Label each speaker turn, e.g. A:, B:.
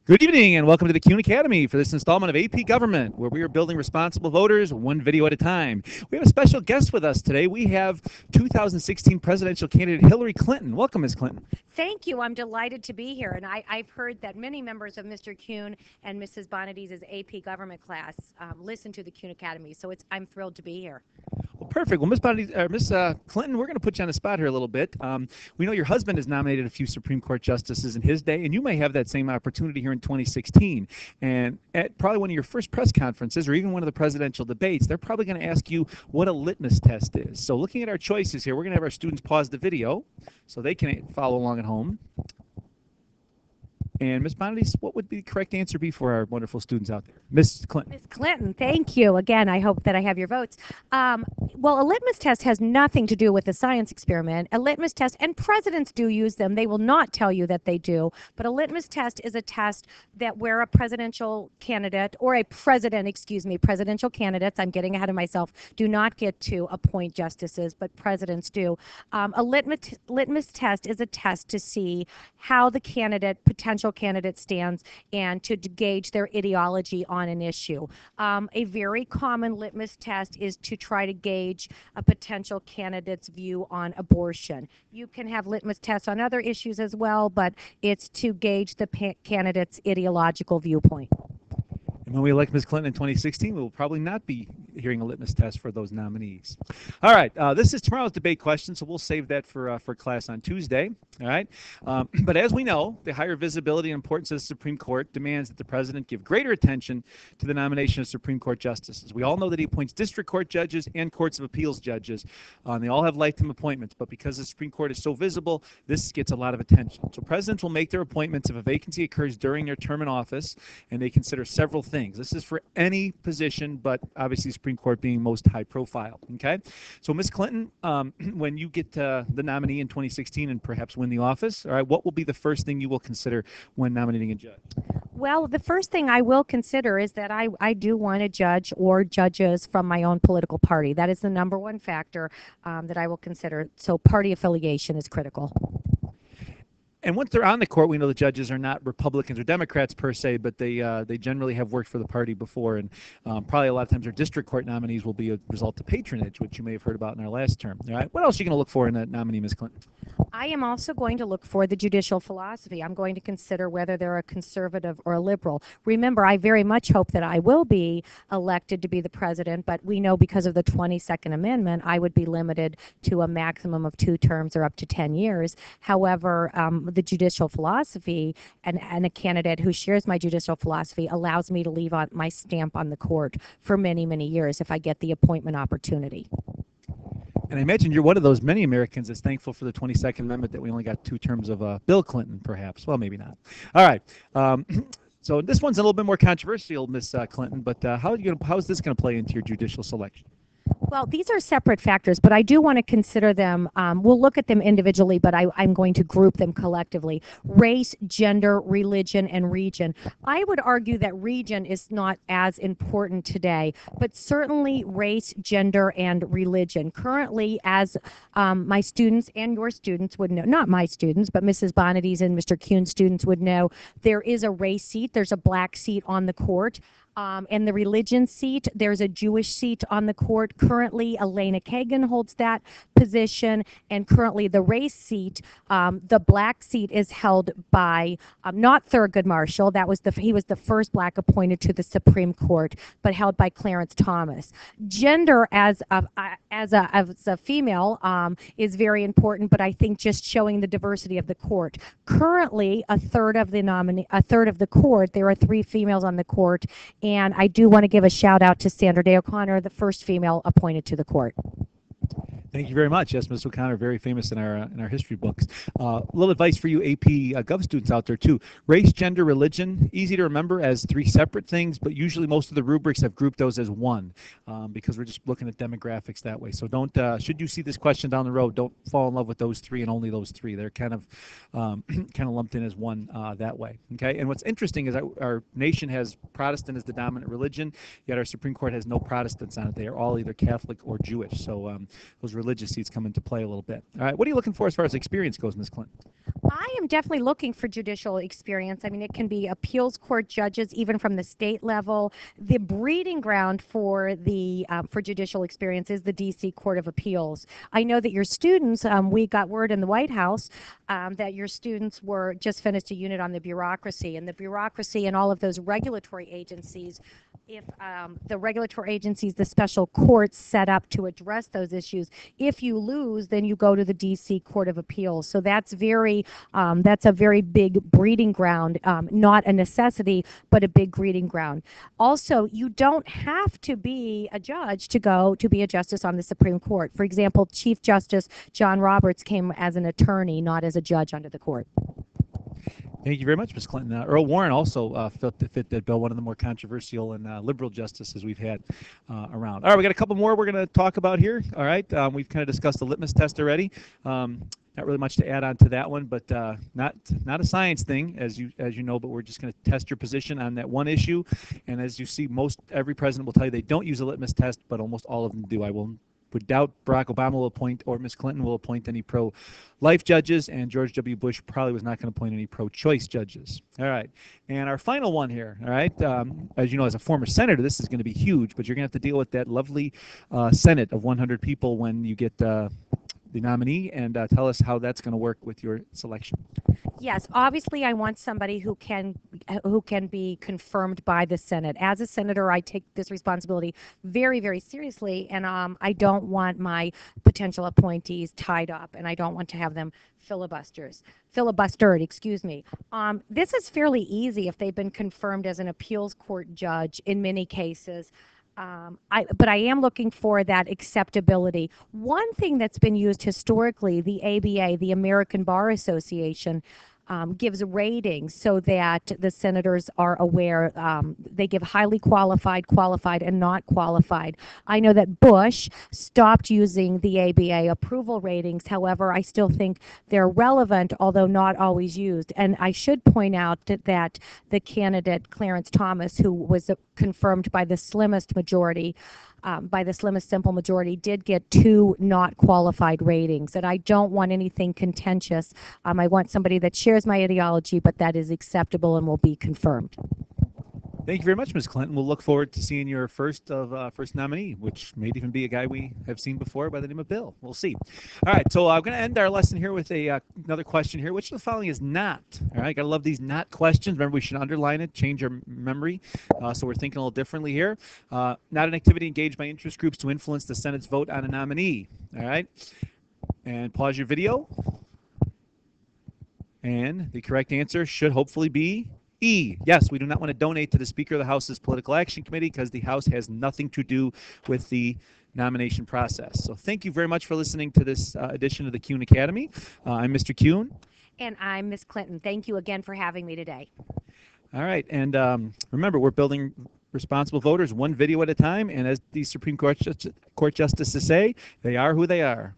A: Good evening and welcome to the Kuhn Academy for this installment of AP Government, where we are building responsible voters one video at a time. We have a special guest with us today. We have 2016 presidential candidate Hillary Clinton. Welcome, Ms. Clinton.
B: Thank you. I'm delighted to be here. And I've heard that many members of Mr. Kuhn and Mrs. Bonadies' AP Government class listen to the Kuhn Academy. So I'm thrilled to be here.
A: Well, perfect. Well, Ms. Clinton, we're going to put you on the spot here a little bit. We know your husband has nominated a few Supreme Court justices in his day, and you may have that same opportunity here in 2016. And at probably one of your first press conferences or even one of the presidential debates, they're probably going to ask you what a litmus test is. So looking at our choices here, we're going to have our students pause the video so they can follow along at home. And Ms. Bonadies, what would the correct answer be for our wonderful students out there? Ms. Clinton.
B: Ms. Clinton, thank you. Again, I hope that I have your votes. Well, a litmus test has nothing to do with a science experiment. A litmus test, and presidents do use them. They will not tell you that they do. But a litmus test is a test that where a presidential candidate, or a president, presidential candidates, I'm getting ahead of myself, do not get to appoint justices, but presidents do. A litmus test is a test to see how the potential candidate stands and to gauge their ideology on an issue. A very common litmus test is to try to gauge a potential candidate's view on abortion. You can have litmus tests on other issues as well, but it's to gauge the candidate's ideological viewpoint.
A: And when we elect Ms. Clinton in 2016, we will probably not be hearing a litmus test for those nominees. All right, this is tomorrow's debate question, so we'll save that for class on Tuesday. All right, but as we know, the higher visibility and importance of the Supreme Court demands that the president give greater attention to the nomination of Supreme Court justices. We all know that he appoints district court judges and courts of appeals judges. They all have lifetime appointments, but because the Supreme Court is so visible, this gets a lot of attention. So presidents will make their appointments if a vacancy occurs during their term in office, and they consider several things. This is for any position, but obviously Supreme Court being most high profile. Okay, so Ms. Clinton, when you get the nominee in 2016 and perhaps win the office, all right, what will be the first thing you will consider when nominating a judge?
B: Well, the first thing I will consider is that I do want a judge or judges from my own political party. That is the number one factor that I will consider. So party affiliation is critical.
A: And once they're on the court, we know the judges are not Republicans or Democrats per se, but they generally have worked for the party before, and probably a lot of times their district court nominees will be a result of patronage, which you may have heard about in our last term. All right, what else are you going to look for in a nominee, Ms. Clinton?
B: I am also going to look for the judicial philosophy. I'm going to consider whether they're a conservative or a liberal. Remember, I very much hope that I will be elected to be the president, but we know because of the 22nd Amendment, I would be limited to a maximum of 2 terms or up to 10 years. However, the judicial philosophy and a candidate who shares my judicial philosophy allows me to leave on my stamp on the court for many, many years if I get the appointment opportunity.
A: And I imagine you're one of those many Americans that's thankful for the 22nd Amendment that we only got 2 terms of Bill Clinton, perhaps. Well, maybe not. All right. So this one's a little bit more controversial, Ms. Clinton, but how is this going to play into your judicial selection?
B: Well, these are separate factors, but I do want to consider them. We'll look at them individually, but I'm going to group them collectively. Race, gender, religion, and region. I would argue that region is not as important today, but certainly race, gender, and religion. Currently, as my students and your students would know, not my students, but Mrs. Bonadies and Mr. Kuhn's students would know, there is a race seat. There's a black seat on the court. And the religion seat, there's a Jewish seat on the court. Currently, Elena Kagan holds that position, and currently the race seat, the black seat is held by not Thurgood Marshall. He was the first black appointed to the Supreme Court, but held by Clarence Thomas. Gender as a female is very important, but I think just showing the diversity of the court. Currently, a third of the court. There are 3 females on the court. And I do want to give a shout out to Sandra Day O'Connor, the first female appointed to the court.
A: Thank you very much. Yes, Ms. O'Connor, very famous in our history books. A little advice for you AP Gov students out there too. Race, gender, religion, easy to remember as 3 separate things, but usually most of the rubrics have grouped those as one because we're just looking at demographics that way. So don't, should you see this question down the road, don't fall in love with those 3 and only those 3. They're kind of lumped in as one that way. Okay. And what's interesting is our nation has Protestant as the dominant religion, yet our Supreme Court has no Protestants on it. They are all either Catholic or Jewish. So those religious seats come into play a little bit. All right, what are you looking for as far as experience goes, Ms. Clinton?
B: I am definitely looking for judicial experience. I mean, it can be appeals court judges, even from the state level. The breeding ground for the for judicial experience is the D.C. Court of Appeals. I know that your students, we got word in the White House that your students were just finished a unit on the bureaucracy, and the bureaucracy and all of those regulatory agencies. If the regulatory agencies, the special courts set up to address those issues, if you lose, then you go to the D.C. Court of Appeals. So that's a very big breeding ground, not a necessity, but a big breeding ground. Also, you don't have to be a judge to go to be a justice on the Supreme Court. For example, Chief Justice John Roberts came as an attorney, not as a judge under the court.
A: Thank you very much, Ms. Clinton. Earl Warren also fit that bill, one of the more controversial and liberal justices we've had around. All right, we got a couple more we're going to talk about here. All right, we've kind of discussed the litmus test already. Not really much to add on to that one, but not a science thing, as you know. But we're just going to test your position on that one issue. And as you see, every president will tell you they don't use a litmus test, but almost all of them do. I would doubt Barack Obama will appoint or Ms. Clinton will appoint any pro-life judges, and George W. Bush probably was not going to appoint any pro-choice judges. All right, and our final one here, all right, as you know, as a former senator, this is going to be huge, but you're going to have to deal with that lovely Senate of 100 people when you get the nominee, and tell us how that's going to work with your selection.
B: Yes, obviously I want somebody who can be confirmed by the Senate. As a senator, I take this responsibility very, very seriously, and I don't want my potential appointees tied up, and I don't want to have them filibustered, excuse me. This is fairly easy if they've been confirmed as an appeals court judge in many cases. But I am looking for that acceptability. One thing that's been used historically, the ABA, the American Bar Association, gives ratings so that the senators are aware. They give highly qualified, qualified, and not qualified. I know that Bush stopped using the ABA approval ratings. However, I still think they're relevant, although not always used. And I should point out that the candidate, Clarence Thomas, who was confirmed by the slimmest majority, by the slimmest simple majority, did get 2 not qualified ratings. And I don't want anything contentious. I want somebody that shares my ideology, but that is acceptable and will be confirmed.
A: Thank you very much, Ms. Clinton. We'll look forward to seeing your first nominee, which may even be a guy we have seen before by the name of Bill. We'll see. All right, so I'm going to end our lesson here with another question here. Which of the following is not? All right, got to love these not questions. Remember, we should underline it, change our memory, so we're thinking a little differently here. Not an activity engaged by interest groups to influence the Senate's vote on a nominee. All right, and pause your video. And the correct answer should hopefully be E. Yes, we do not want to donate to the Speaker of the House's Political Action Committee because the House has nothing to do with the nomination process. So thank you very much for listening to this edition of the Kuhn Academy. I'm Mr. Kuhn.
B: And I'm Ms. Clinton. Thank you again for having me today.
A: All right, and remember, we're building responsible voters one video at a time, and as the Supreme Court justices say, they are who they are.